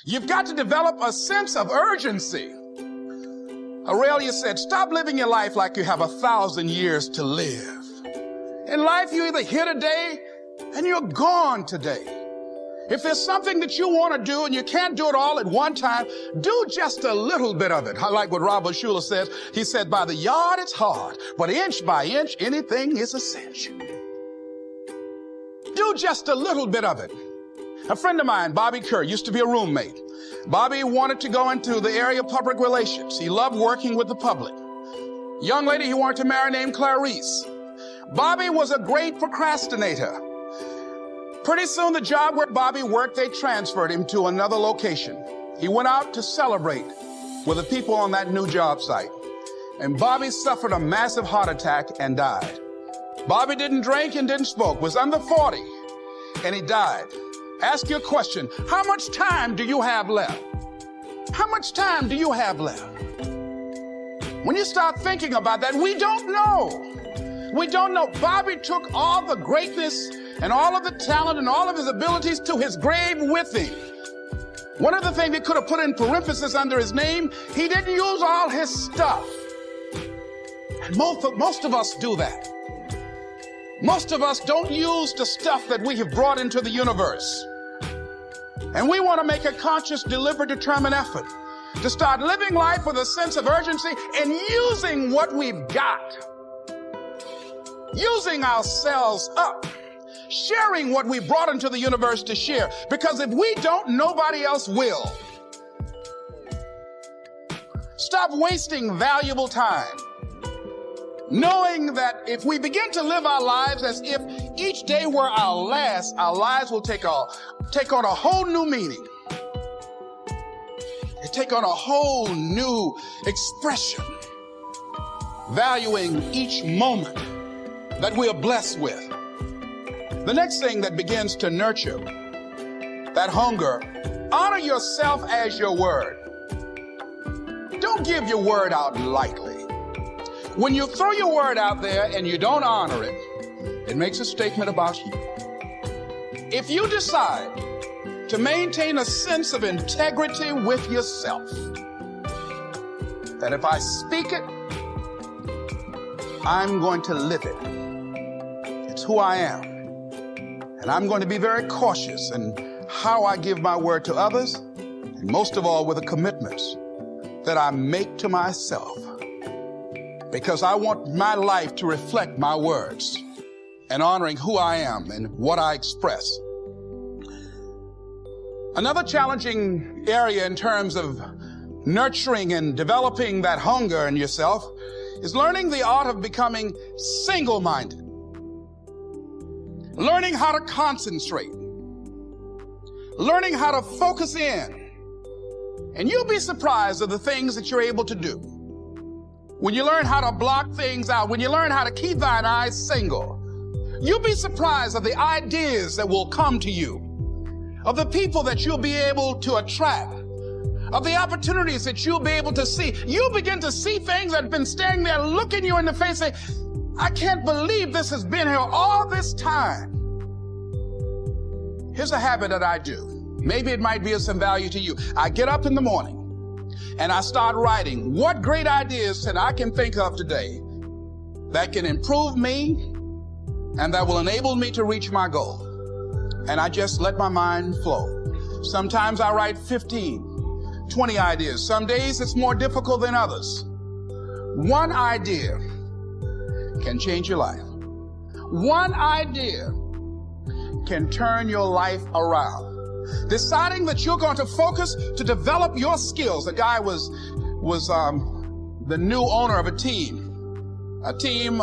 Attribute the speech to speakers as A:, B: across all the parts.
A: You've got to develop a sense of urgency. Aurelia said, stop living your life like you have 1,000 years to live. In life, you're either here today and you're gone today. If there's something that you want to do and you can't do it all at one time, do just a little bit of it. I like what Robert Schuller says. He said, by the yard it's hard, but inch by inch, anything is a cinch. Do just a little bit of it. A friend of mine, Bobby Kerr, used to be a roommate. Bobby wanted to go into the area of public relations. He loved working with the public. Young lady he wanted to marry named Clarice. Bobby was a great procrastinator. Pretty soon, the job where Bobby worked, they transferred him to another location. He went out to celebrate with the people on that new job site. And Bobby suffered a massive heart attack and died. Bobby didn't drink and didn't smoke, was under 40, and he died. Ask you a question. How much time do you have left? How much time do you have left? When you start thinking about that, we don't know. We don't know. Bobby took all the greatness and all of the talent and all of his abilities to his grave with him. One of the things he could have put in parenthesis under his name, he didn't use all his stuff. And most of us do that. Most of us don't use the stuff that we have brought into the universe. And we want to make a conscious, deliberate, determined effort to start living life with a sense of urgency and using what we've got. Using ourselves up. Sharing what we brought into the universe to share. Because if we don't, nobody else will. Stop wasting valuable time. Knowing that if we begin to live our lives as if each day were our last, our lives will take on a whole new meaning. They take on a whole new expression. Valuing each moment that we are blessed with. The next thing that begins to nurture that hunger, honor yourself as your word. Don't give your word out lightly. When you throw your word out there and you don't honor it, it makes a statement about you. If you decide to maintain a sense of integrity with yourself, that if I speak it, I'm going to live it. It's who I am. And I'm going to be very cautious in how I give my word to others, and most of all with the commitments that I make to myself. Because I want my life to reflect my words and honoring who I am and what I express. Another challenging area in terms of nurturing and developing that hunger in yourself is learning the art of becoming single-minded. Learning how to concentrate. Learning how to focus in. And you'll be surprised at the things that you're able to do. When you learn how to block things out, when you learn how to keep thine eyes single, you'll be surprised at the ideas that will come to you, of the people that you'll be able to attract, of the opportunities that you'll be able to see. You'll begin to see things that have been standing there looking you in the face and say, I can't believe this has been here all this time. Here's a habit that I do. Maybe it might be of some value to you. I get up in the morning and I start writing what great ideas that I can think of today that can improve me and that will enable me to reach my goal. And I just let my mind flow. Sometimes I write 15, 20 ideas. Some days it's more difficult than others. One idea can change your life. One idea can turn your life around. Deciding that you're going to focus to develop your skills. The guy was the new owner of a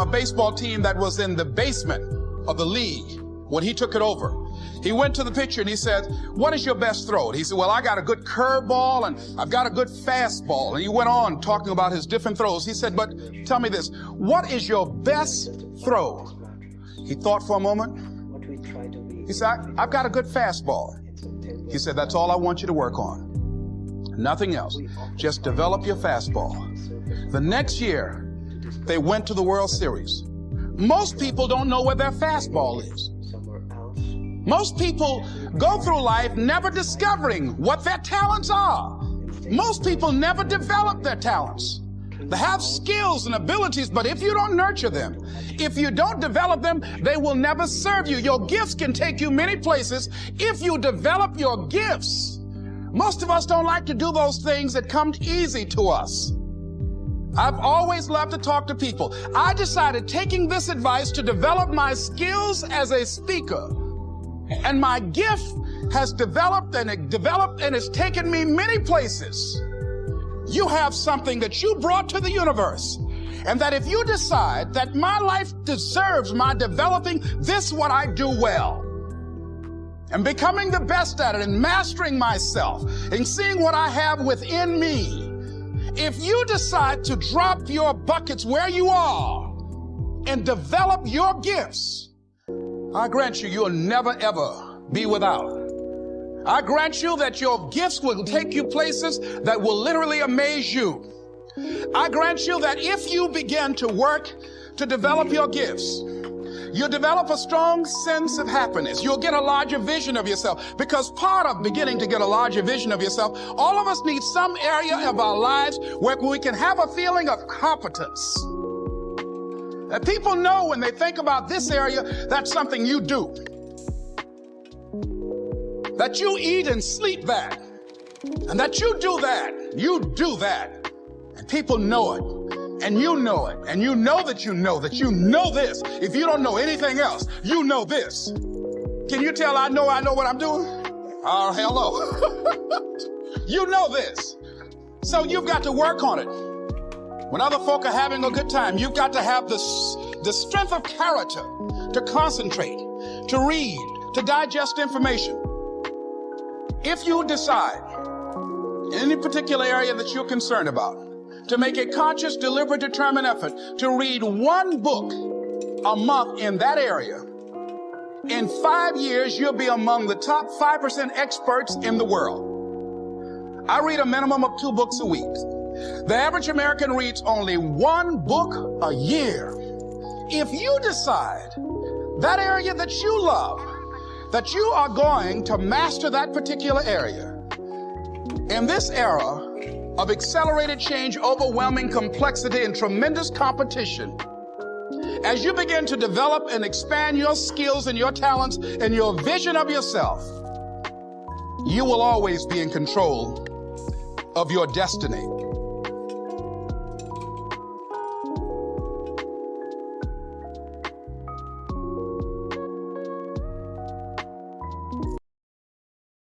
A: baseball team that was in the basement of the league when he took it over. He went to the pitcher and he said, what is your best throw? And he said, well, I got a good curveball and I've got a good fastball. And he went on talking about his different throws. He said, but tell me this, what is your best throw? He thought for a moment. He said, I've got a good fastball. He said, that's all I want you to work on. Nothing else. Just develop your fastball. The next year, they went to the World Series. Most people don't know where their fastball is. Most people go through life never discovering what their talents are. Most people never develop their talents. They have skills and abilities, but if you don't nurture them, if you don't develop them, they will never serve you. Your gifts can take you many places if you develop your gifts. Most of us don't like to do those things that come easy to us. I've always loved to talk to people. I decided, taking this advice, to develop my skills as a speaker. And my gift has developed and it's taken me many places. You have something that you brought to the universe. And that if you decide that my life deserves my developing this, what I do well, and becoming the best at it, and mastering myself, and seeing what I have within me, if you decide to drop your buckets where you are and develop your gifts, I grant you, you'll never ever be without. I grant you that your gifts will take you places that will literally amaze you. I grant you that if you begin to work to develop your gifts, you'll develop a strong sense of happiness. You'll get a larger vision of yourself, because part of beginning to get a larger vision of yourself, all of us need some area of our lives where we can have a feeling of competence. That people know when they think about this area, that's something you do. That you eat and sleep that. And that you do that. You do that. And people know it. And you know it. And you know that you know this. If you don't know anything else, you know this. Can you tell I know what I'm doing? Oh, hello. You know this. So you've got to work on it. When other folk are having a good time, you've got to have the strength of character to concentrate, to read, to digest information. If you decide in any particular area that you're concerned about, to make a conscious, deliberate, determined effort to read one book a month in that area, in 5 years, you'll be among the top 5% experts in the world. I read a minimum of 2 books a week. The average American reads only 1 book a year. If you decide that area that you love, that you are going to master that particular area, in this era of accelerated change, overwhelming complexity, and tremendous competition, as you begin to develop and expand your skills and your talents and your vision of yourself, you will always be in control of your destiny.